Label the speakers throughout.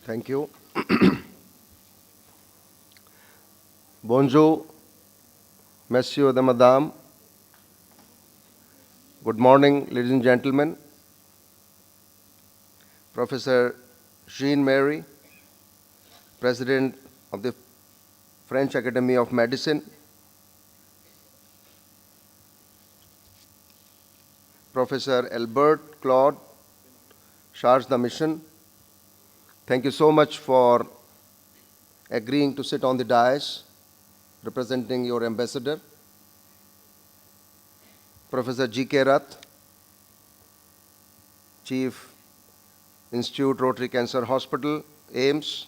Speaker 1: Thank you. Bonjour, Monsieur et Madame. Good morning, ladies and gentlemen. Professor Jean-Marie, President of the French Academy of Medicine. Professor Albert Claude Charles de Mission, thank you so much for agreeing to sit on the dais representing your ambassador. Professor G.K. Rath, Chief Institute Rotary Cancer Hospital, AIMS.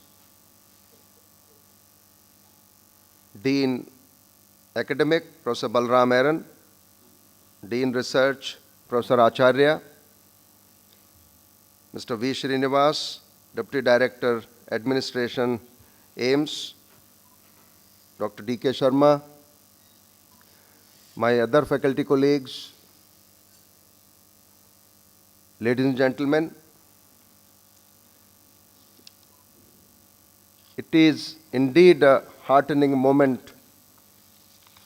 Speaker 1: Dean Academic, Professor Balram Aaron. Dean Research, Professor Acharya. Mr. V. Srinivas, Deputy Director, Administration, AIMS. Dr. D.K. Sharma. My other faculty colleagues, ladies and gentlemen, it is indeed a heartening moment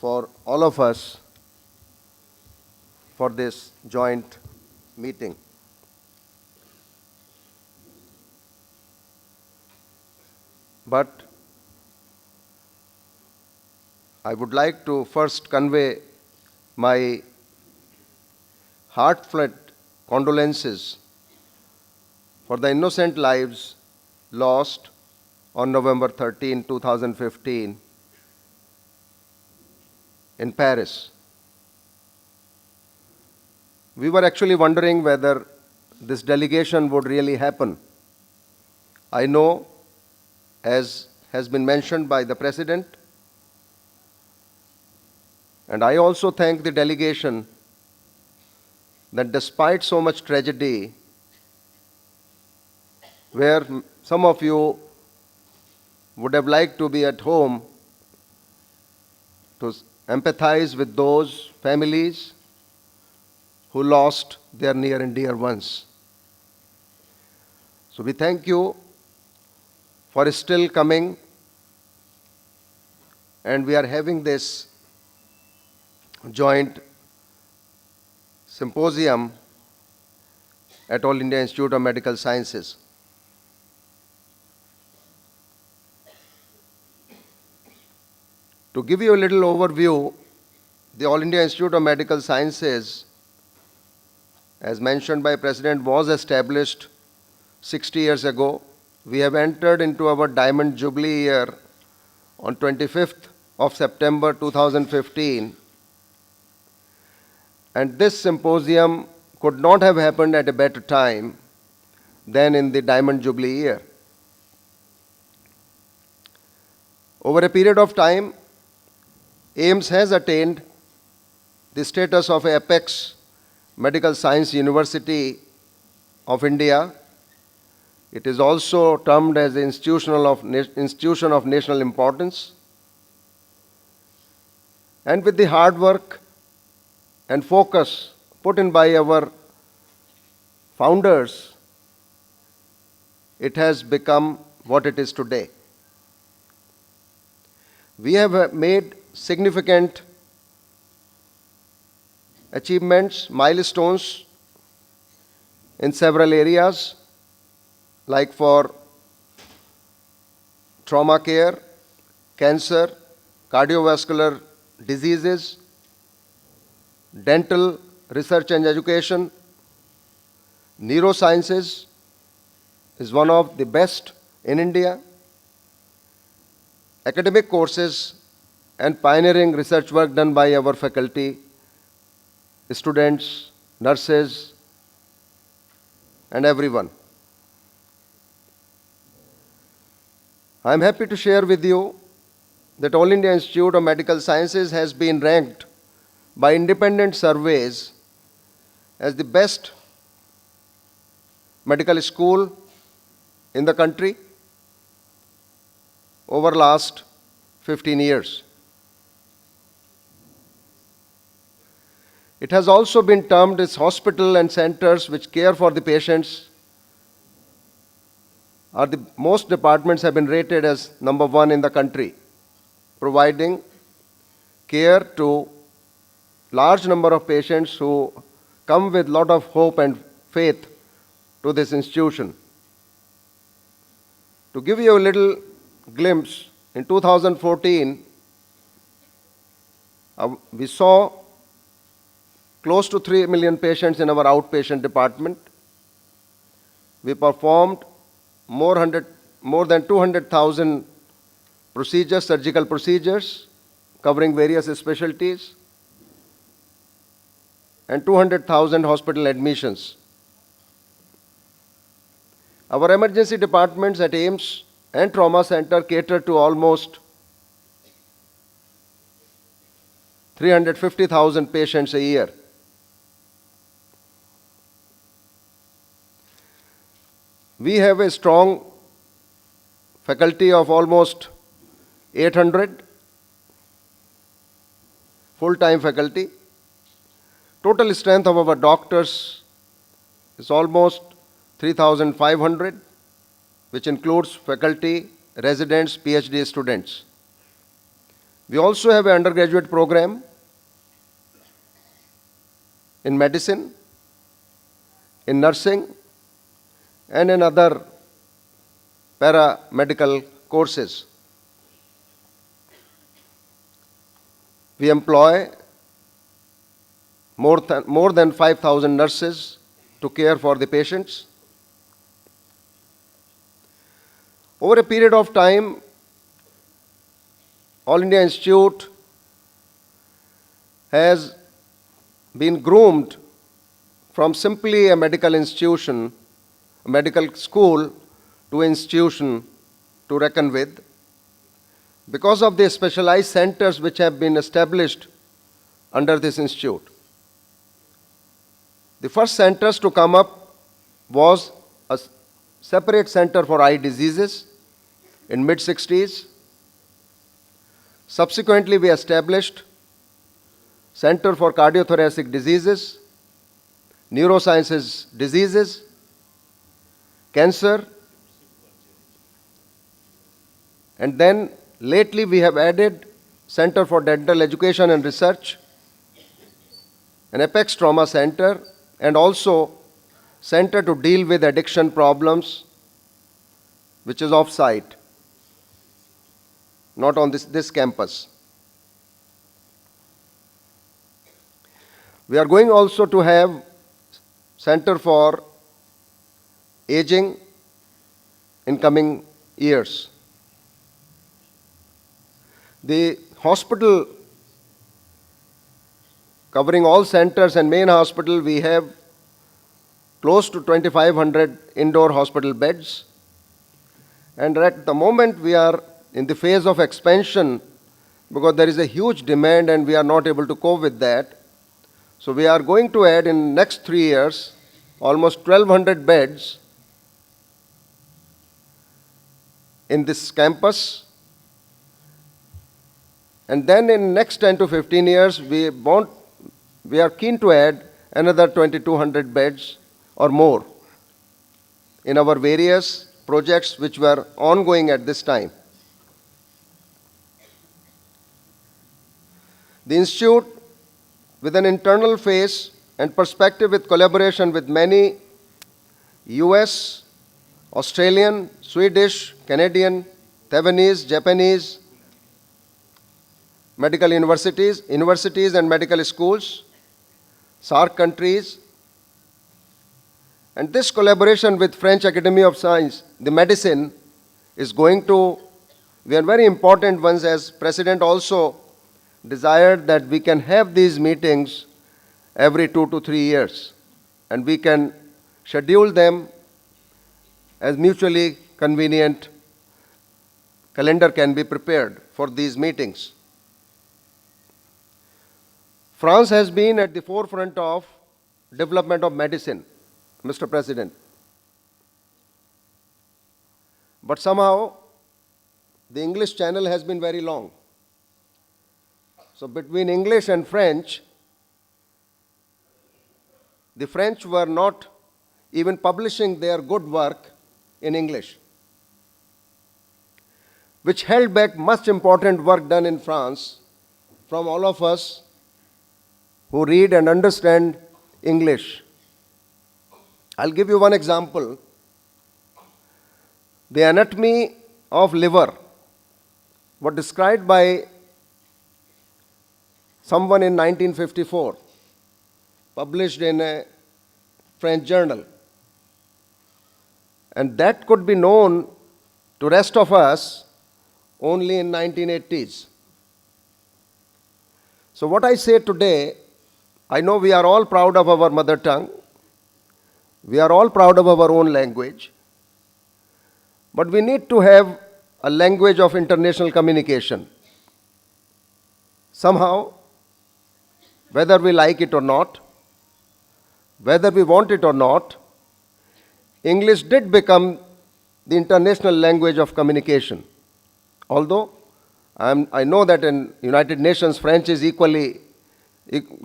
Speaker 1: for all of us for this joint meeting. But I would like to first convey my heartfelt condolences for the innocent lives lost on November 13, 2015 in Paris. We were actually wondering whether this delegation would really happen. I know, as has been mentioned by the President, and I also thank the delegation that despite so much tragedy, where some of you would have liked to be at home to empathize with those families who lost their near and dear ones. So we thank you for still coming, and we are having this joint symposium at All India Institute of Medical Sciences. To give you a little overview, the All India Institute of Medical Sciences, as mentioned by President, was established 60 years ago. We have entered into our Diamond Jubilee year on 25th of September 2015. And this symposium could not have happened at a better time than in the Diamond Jubilee year. Over a period of time, AIMS has attained the status of an apex medical science university of India. It is also termed as an institution of national importance. And with the hard work and focus put in by our founders, it has become what it is today. We have made significant achievements, milestones in several areas, like for trauma care, cancer, cardiovascular diseases, dental research and education. Neurosciences is one of the best in India. Academic courses and pioneering research work done by our faculty, students, nurses, and everyone. I am happy to share with you that All India Institute of Medical Sciences has been ranked by independent surveys as the best medical school in the country over the last 15 years. It has also been termed as hospital and centers which care for the patients are the most departments have been rated as number one in the country, providing care to large number of patients who come with lot of hope and faith to this institution. To give you a little glimpse, in 2014, we saw close to 3 million patients in our outpatient department. We performed more than 200,000 procedures, surgical procedures, covering various specialties, and 200,000 hospital admissions. Our emergency departments at AIIMS and Trauma Center cater to almost 350,000 patients a year. We have a strong faculty of almost 800 full-time faculty. Total strength of our doctors is almost 3,500, which includes faculty, residents, PhD students. We also have an undergraduate program in medicine, in nursing, and in other paramedical courses. We employ more than 5,000 nurses to care for the patients. Over a period of time, All India Institute has been groomed from simply a medical institution, a medical school, to an institution to reckon with. Because of the specialized centers which have been established under this institute. The first centers to come up was a separate center for eye diseases in mid-60s. Subsequently, we established Center for Cardiothoracic Diseases, Neurosciences Diseases, Cancer, and then lately we have added Center for Dental Education and Research, an Apex Trauma Center, and also Center to deal with addiction problems, which is off-site, not on this campus. We are going also to have Center for Aging in coming years. The hospital, covering all centers and main hospital, we have close to 2,500 indoor hospital beds. And at the moment we are in the phase of expansion because there is a huge demand and we are not able to cope with that. So we are going to add in next 3 years almost 1,200 beds in this campus. And then in next 10 to 15 years, we are keen to add another 2,200 beds or more in our various projects which were ongoing at this time. The Institute, with an internal face and perspective with collaboration with many US, Australian, Swedish, Canadian, Taiwanese, Japanese, medical universities and medical schools, SAARC countries, and this collaboration with French Academy of Science, the medicine, is going to be very important ones, as President also desired that we can have these meetings every 2 to 3 years, and we can schedule them as mutually convenient calendar can be prepared for these meetings. France has been at the forefront of development of medicine, Mr. President. But somehow, the English channel has been very long. So between English and French, the French were not even publishing their good work in English. which held back much important work done in France from all of us who read and understand English. I'll give you one example. The anatomy of liver was described by someone in 1954, published in a French journal. And that could be known to rest of us only in 1980s. So what I say today, I know we are all proud of our mother tongue. We are all proud of our own language. But we need to have a language of international communication. Somehow, whether we like it or not, whether we want it or not, English did become the international language of communication. Although I know that in United Nations, French is equally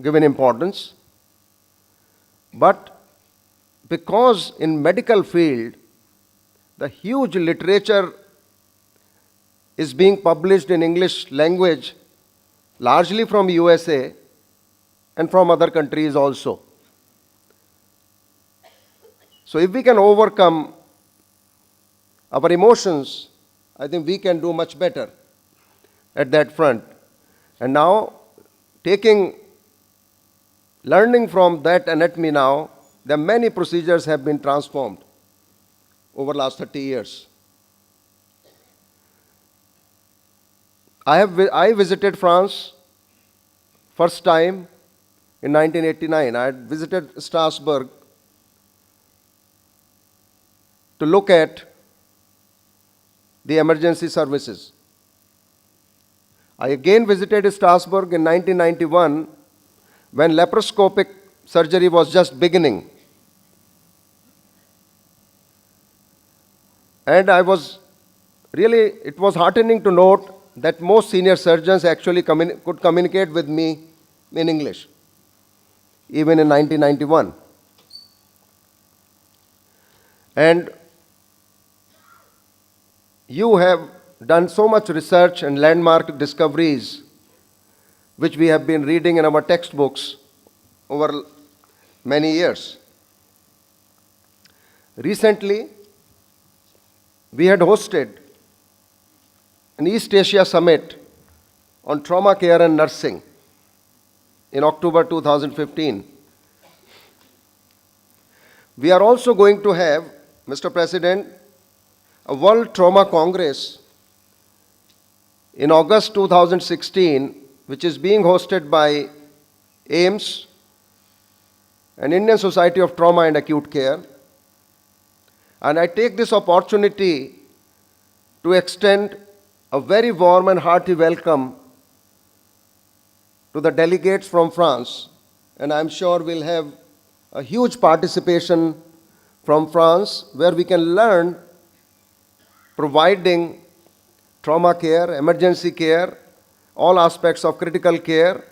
Speaker 1: given importance. But because in medical field, the huge literature is being published in English language, largely from USA and from other countries also. So if we can overcome our emotions, I think we can do much better at that front. And now, learning from that anatomy now, there are many procedures have been transformed over the last 30 years. I visited France first time in 1989. I had visited Strasbourg to look at the emergency services. I again visited Strasbourg in 1991 when laparoscopic surgery was just beginning. And it was heartening to note that most senior surgeons actually could communicate with me in English, even in 1991. And you have done so much research and landmark discoveries, which we have been reading in our textbooks over many years. Recently, we had hosted an East Asia Summit on trauma care and nursing in October 2015. We are also going to have, Mr. President, a World Trauma Congress in August 2016, which is being hosted by AIIMS and Indian Society of Trauma and Acute Care. And I take this opportunity to extend a very warm and hearty welcome to the delegates from France. And I'm sure we'll have a huge participation from France, where we can learn providing trauma care, emergency care, all aspects of critical care.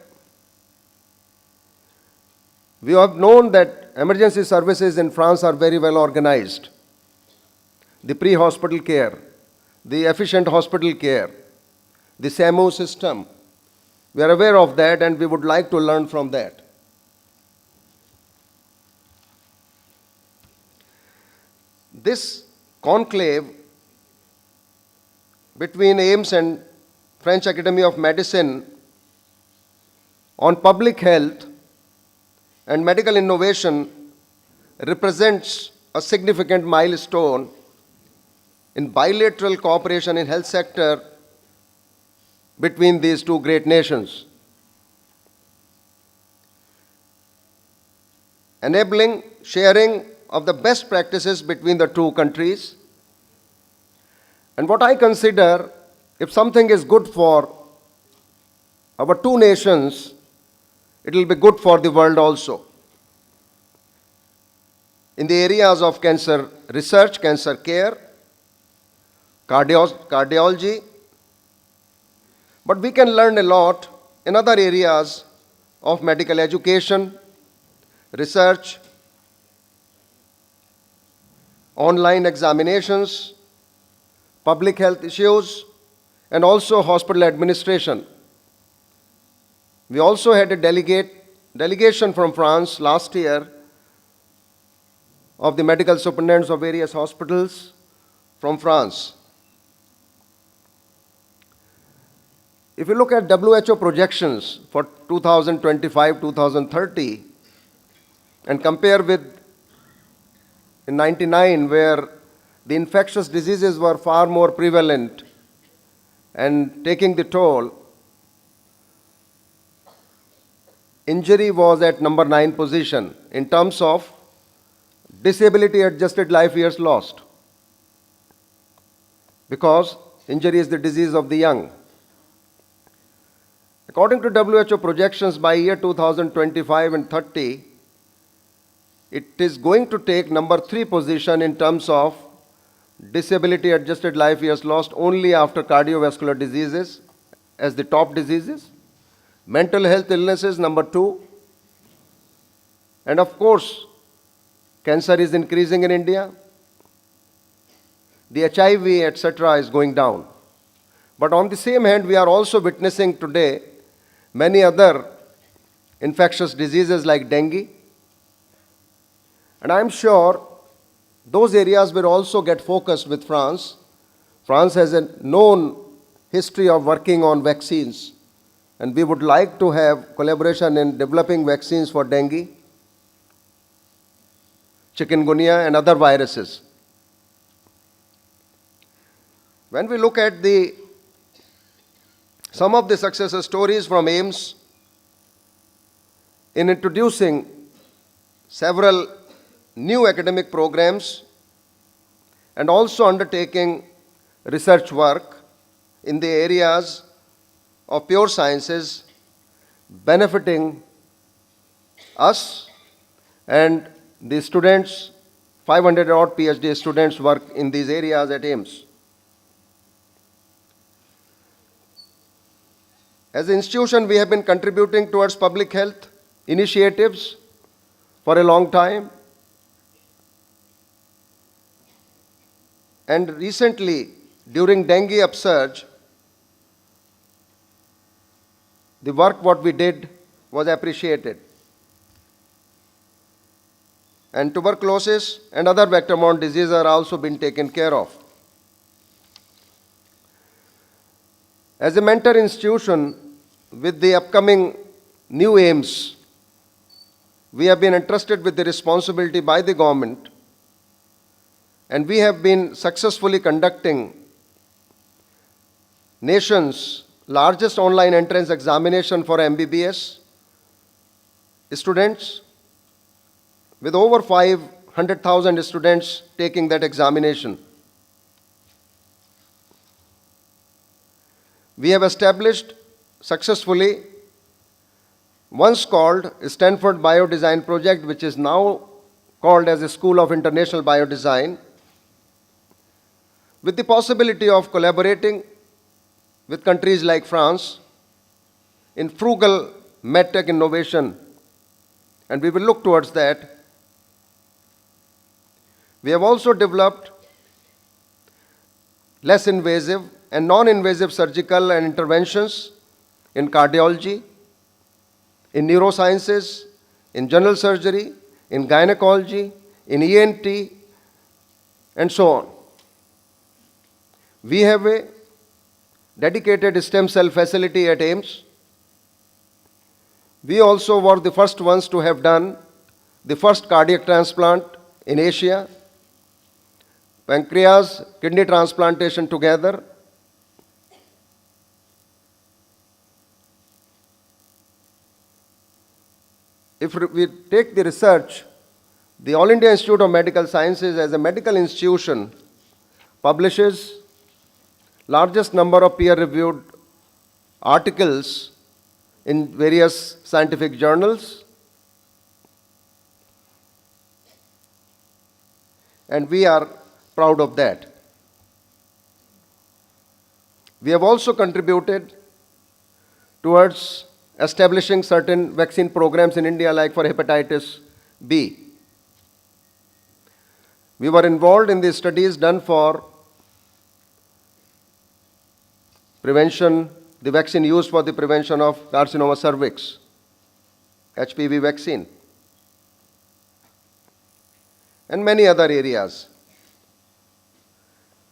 Speaker 1: We have known that emergency services in France are very well organized. The pre-hospital care, the efficient hospital care, the SAMU system. We are aware of that and we would like to learn from that. This conclave between AIIMS and French Academy of Medicine on public health and medical innovation represents a significant milestone in bilateral cooperation in health sector between these two great nations, enabling sharing of the best practices between the two countries. And what I consider, if something is good for our two nations, it will be good for the world also. In the areas of cancer research, cancer care, cardiology, but we can learn a lot in other areas of medical education, research, online examinations, public health issues, and also hospital administration. We also had a delegation from France last year of the medical superintendents of various hospitals from France. If you look at WHO projections for 2025-2030 and compare with in 99, where the infectious diseases were far more prevalent and taking the toll, injury was at number 9 position in terms of disability adjusted life years lost, because injury is the disease of the young. According to WHO projections, by year 2025 and 30, it is going to take number 3 position in terms of disability adjusted life years lost, only after cardiovascular diseases as the top diseases, mental health illnesses number 2, and of course, cancer is increasing in India, the HIV, etc. is going down. But on the same hand, we are also witnessing today many other infectious diseases like dengue. And I'm sure those areas will also get focused with France. France has a known history of working on vaccines, and we would like to have collaboration in developing vaccines for dengue, chikungunya, and other viruses. When we look at some of the success stories from AIIMS in introducing several new academic programs and also undertaking research work in the areas of pure sciences, benefiting us and the students, 500 odd PhD students work in these areas at AIIMS. As an institution, we have been contributing towards public health initiatives for a long time. And recently, during dengue upsurge, the work what we did was appreciated. And tuberculosis and other vector-borne diseases are also being taken care of. As a mentor institution, with the upcoming new AIIMS, we have been entrusted with the responsibility by the government, and we have been successfully conducting nation's largest online entrance examination for MBBS students, with over 500,000 students taking that examination. We have established successfully once called Stanford Biodesign Project, which is now called as a School of International Biodesign, with the possibility of collaborating with countries like France in frugal medtech innovation, and we will look towards that. We have also developed less invasive and non-invasive surgical and interventions in cardiology, in neurosciences, in general surgery, in gynecology, in ENT, and so on. We have a dedicated stem cell facility at AIIMS. We also were the first ones to have done the first cardiac transplant in Asia, pancreas, kidney transplantation together. If we take the research, the All India Institute of Medical Sciences as a medical institution publishes largest number of peer-reviewed articles in various scientific journals, and we are proud of that. We have also contributed towards establishing certain vaccine programs in India, like for hepatitis B. We were involved in the studies done for prevention, the vaccine used for the prevention of carcinoma cervix, HPV vaccine, and many other areas.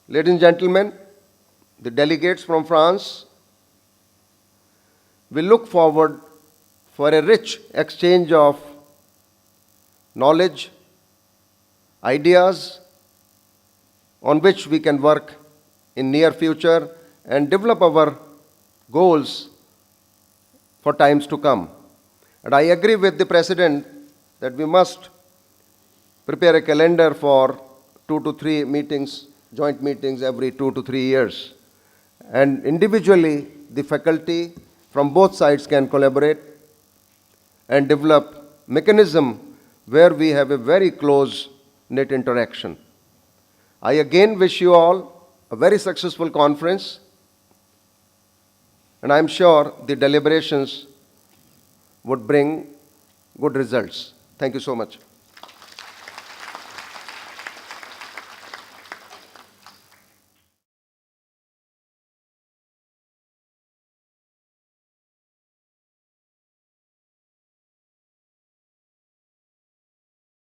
Speaker 1: Ladies and gentlemen, the delegates from France will look forward for a rich exchange of knowledge, ideas on which we can work in near future and develop our goals for times to come. And I agree with the President that we must prepare a calendar for 2 to 3 meetings, joint meetings every 2 to 3 years. And individually, the faculty from both sides can collaborate and develop mechanism where we have a very close knit interaction. I again wish you all a very successful conference, and I'm sure the deliberations would bring good results. Thank you so much.